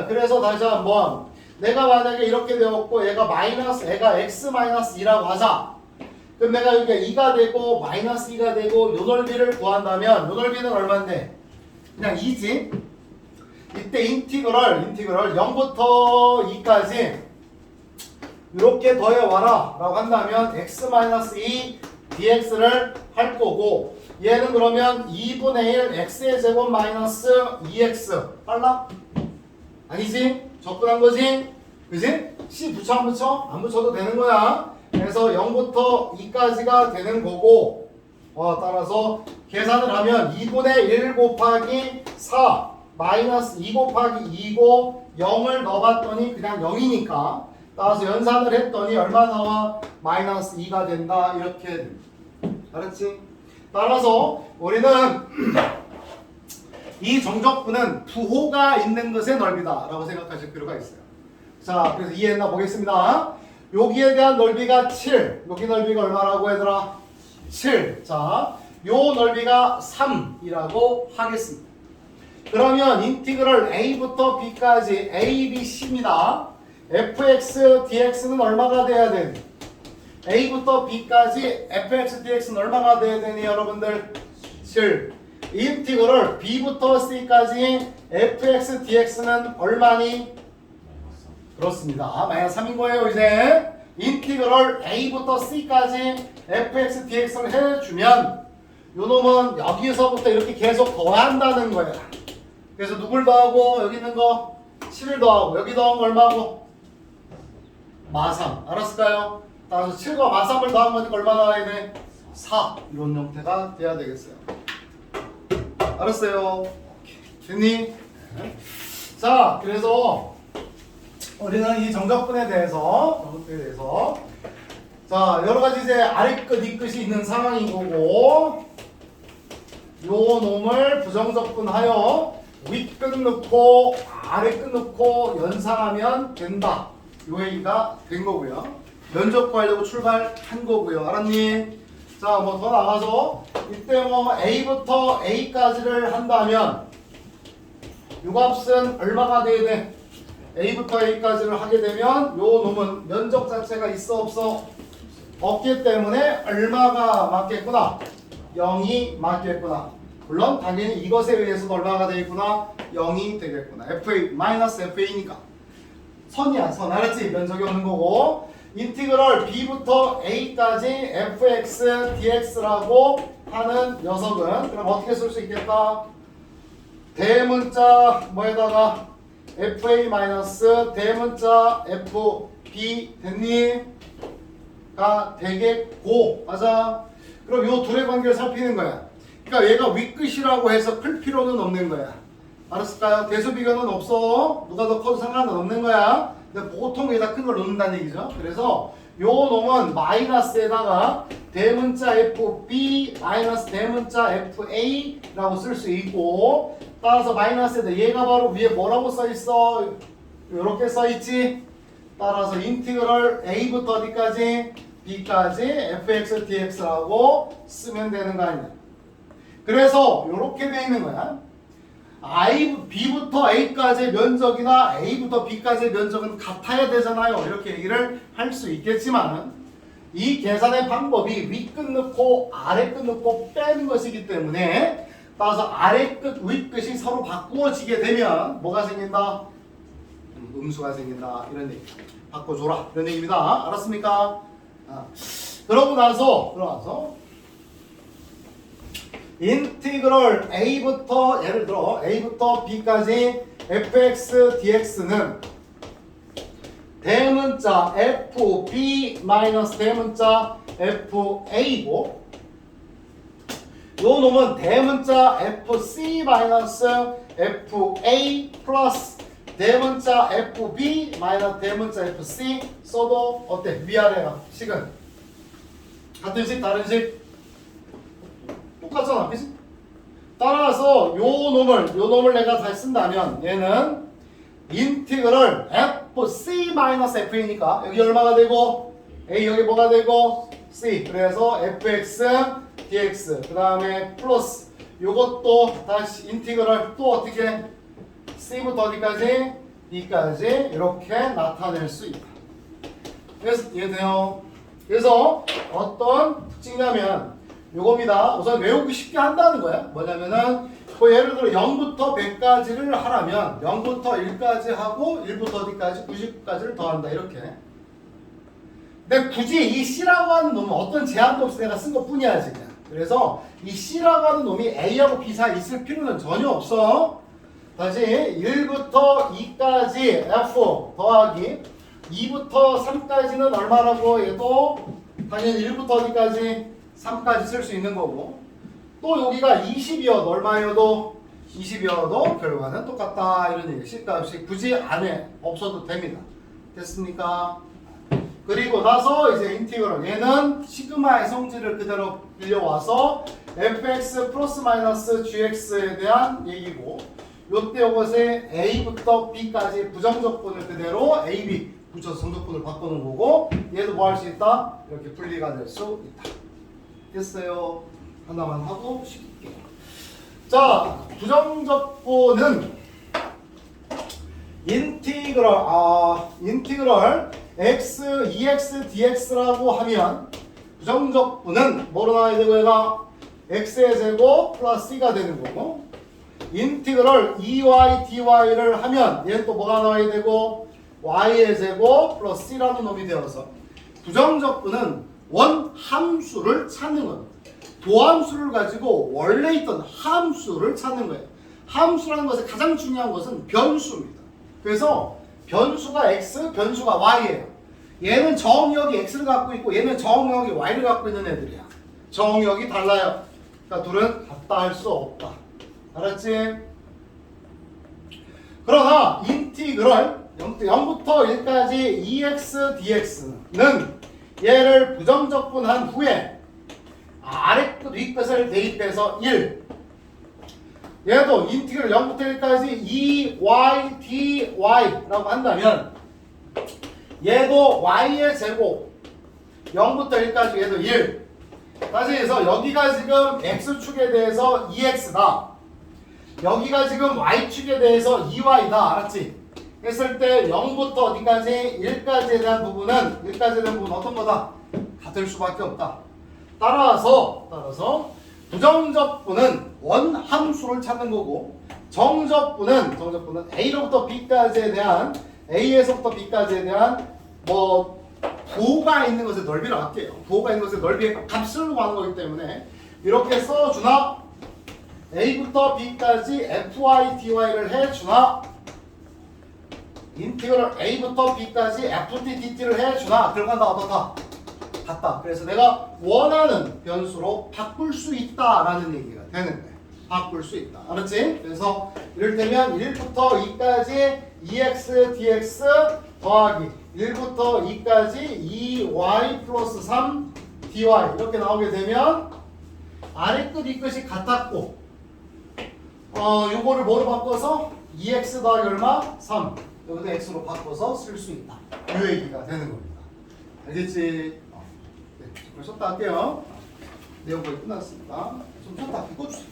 그래서 다시 한번 내가 만약에 이렇게 되었고 얘가 x-2라고 하자. 그럼 내가 여기가 2가 되고 마이너스 2가 되고 요 넓이를 구한다면 요 넓이는 얼마인데? 그냥 2지. 이때 인티그럴 0부터 2까지 이렇게 더해와라 라고 한다면 x-2 dx를 할 거고, 얘는 그러면 2분의 1 x의 제곱 마이너스 2x. 빨라? 아니지? 적분한 거지? 그지? c 붙여 안 붙여? 안 붙여도 되는 거야. 그래서 0부터 2까지가 되는 거고, 따라서 계산을 하면 2분의 1 곱하기 4 마이너스 2 곱하기 2고 0을 넣어봤더니 그냥 0이니까 따라서 연산을 했더니 얼마 나와? 마이너스 2가 된다. 이렇게 됩니다. 알았지? 따라서 우리는 이 정적분은 부호가 있는 것의 넓이다 라고 생각하실 필요가 있어요. 자, 그래서 이해했나 보겠습니다. 여기에 대한 넓이가 7. 여기 넓이가 얼마라고 얘들아? 7. 자, 요 넓이가 3이라고 하겠습니다. 그러면 인티그럴 a부터 b까지 a, b, c입니다. fx, dx는 얼마가 돼야 되니? a부터 b까지 fx, dx는 얼마가 돼야 되니 여러분들? 7. 인티그럴 b부터 c까지 fx, dx는 얼마니? 그렇습니다. 마이너스 3인 거예요 이제. 인티그럴 a부터 c까지 fx, dx를 해주면 요 놈은 여기서부터 이렇게 계속 더한다는 거야. 그래서 누굴 더하고 여기 있는 거 7을 더하고 여기 더한 거 얼마고? 마3. 알았을까요? 따라서 7과 마3을 더한 거니까 얼마 나와야 돼? 4. 이런 형태가 돼야 되겠어요. 알았어요? 됐니? 자, 그래서 우리는 이 정적분에 대해서 자, 여러 가지 이제 아래 끝, 이 끝이 있는 상황인 거고, 요 놈을 부정적분하여 윗끝 넣고 아래 끝 넣고 연상하면 된다. 요 얘기가 된 거고요. 면접 구하려고 출발한 거고요. 알았니? 자, 뭐 더 나가서 이때 뭐 A부터 A까지를 한다면 요 값은 얼마가 돼야 돼? A부터 A까지를 하게 되면 요 놈은 면적 자체가 있어 없어? 없기 때문에 얼마가 맞겠구나? 0이 맞겠구나. 물론 당연히 이것에 의해서도 얼마가 되겠구나? 0이 되겠구나. FA 마이너스 FA니까 선이야 선. 알았지? 면적이 없는 거고, 인티그럴 B부터 A까지 fx dx라고 하는 녀석은 그럼 어떻게 쓸 수 있겠다? 대문자 뭐에다가 fa 마이너스 대문자 fb 됐니? 가 되겠고, 맞아. 그럼 요 둘의 관계를 살피는 거야. 그러니까 얘가 윗끝이라고 해서 클 필요는 없는 거야. 알았을까요? 대수비교는 없어. 누가 더 커도 상관은 없는 거야. 근데 보통 여기다 큰 걸 놓는다는 얘기죠. 그래서 요 놈은 마이너스에다가 대문자 fb 마이너스 대문자 fa라고 쓸 수 있고, 따라서 마이너스에다 얘가 바로 위에 뭐라고 써있어? 요렇게 써있지? 따라서 인티그럴 a부터 어디까지? b까지 fx dx라고 쓰면 되는 거 아니야. 그래서 요렇게 돼 있는 거야. B부터 A까지의 면적이나 A부터 B까지의 면적은 같아야 되잖아요. 이렇게 얘기를 할 수 있겠지만 이 계산의 방법이 윗끝 넣고 아래끝 넣고 빼는 것이기 때문에, 따라서 아래끝 윗끝이 서로 바꾸어지게 되면 뭐가 생긴다? 음수가 생긴다. 이런 얘기. 바꿔줘라. 이런 얘기입니다. 알았습니까? 그러고 나서 인티그럴 A부터 예를 들어 A부터 B까지 fx dx는 대문자 fb 마이너스 대문자 fa고, 요 놈은 대문자 fc 마이너스 fa 플러스 대문자 fb 마이너스 대문자 fc 써도 어때? 위아래가 식은 같은 식 다른 식? 똑같잖아, 그치? 따라서 요 놈을 내가 잘 쓴다면 얘는 인티그럴 fc-fa니까 여기 얼마가 되고 a 여기 뭐가 되고 c, 그래서 fx dx 그 다음에 플러스 요것도 다시 인티그럴 또 어떻게 c부터 어디까지? b까지 이렇게 나타낼 수 있다. 그래서 이해돼요? 그래서 어떤 특징이냐면 요겁니다. 우선 외우기 쉽게 한다는 거야. 뭐냐면은 뭐 예를 들어 0부터 100까지를 하라면 0부터 1까지 하고 1부터 어디까지? 99까지를 더한다. 이렇게. 근데 굳이 이 C라고 하는 놈은 어떤 제한도 없이 내가 쓴 것 뿐이야 지금. 그래서 이 C라고 하는 놈이 A하고 B 사이에 있을 필요는 전혀 없어. 다시 1부터 2까지 F 더하기 2부터 3까지는 얼마라고? 얘도 당연히 1부터 어디까지? 3까지 쓸 수 있는 거고, 또 여기가 20이어도 얼마여도 20이어도 결과는 똑같다. 이런 얘기. C값이 굳이 안에 없어도 됩니다. 됐습니까? 그리고 나서 이제 인티그럴 얘는 시그마의 성질을 그대로 빌려와서 fx 플러스 마이너스 gx에 대한 얘기고, 요때 요것에 a부터 b까지 부정적분을 그대로 a, b 붙여서 정적분을 바꾸는 거고, 얘도 뭐 할 수 있다? 이렇게 분리가 될 수 있다. 됐어요? 하나만 하고 쉽게. 자, 부정적분은 인티그럴 x 2x dx라고 하면 부정적분은 뭐로 나와야 되고 얘가 x의 제곱 플러스 c가 되는 거고, 인티그럴 2y dy를 하면 얘는 또 뭐가 나와야 되고 y의 제곱 플러스 c라는 놈이 되어서 부정적분은 원 함수를 찾는 겁니다. 도함수를 가지고 원래 있던 함수를 찾는 거예요. 함수라는 것의 가장 중요한 것은 변수입니다. 그래서 변수가 x, 변수가 y예요. 얘는 정역이 x를 갖고 있고 얘는 정역이 y를 갖고 있는 애들이야. 정역이 달라요. 그러니까 둘은 같다 할 수 없다. 알았지? 그러나 인티그럴 0부터 1까지 EX, DX는 얘를 부정적분한 후에 아래 끝, 위 끝을 대입해서 1. 얘도 인티그럴 0부터 1까지 EY, DY라고 한다면 얘도 Y의 제곱 0부터 1까지 얘도 1. 다시 해서 여기가 지금 X축에 대해서 EX다. 여기가 지금 Y축에 대해서 EY다. 알았지? 했을 때 0부터 어디까지 1까지에 대한 부분은 1까지에 대한 부분은 어떤 거다? 같을 수밖에 없다. 따라서 부정적분은 원함수를 찾는 거고 정적분은 A로부터 B까지에 대한 A에서부터 B까지에 대한 뭐 부호가 있는 것의 넓이를 할게요. 부호가 있는 것의 넓이의 값을 구하는 거기 때문에 이렇게 써주나 A부터 B까지 FY, DY를 해주나 인티그럴 A부터 B까지 FT, DT를 해주나 결과가 어떻다? 같다. 그래서 내가 원하는 변수로 바꿀 수 있다라는 얘기가 되는 거예요. 바꿀 수 있다. 알았지? 그래서 이를테면 1부터 2까지 EX, DX 더하기 1부터 2까지 2Y 플러스 3 DY 이렇게 나오게 되면 아래 끝, 위 끝이 같았고 요거를 뭐로 바꿔서 2X 더하기 얼마? 3 여기다 X로 바꿔서 쓸 수 있다. 이 얘기가 되는 겁니다. 알겠지? 네, 좀 쉬었다 할게요. 내용 거의 끝났습니다. 좀 쉬었다 바꿔주세요.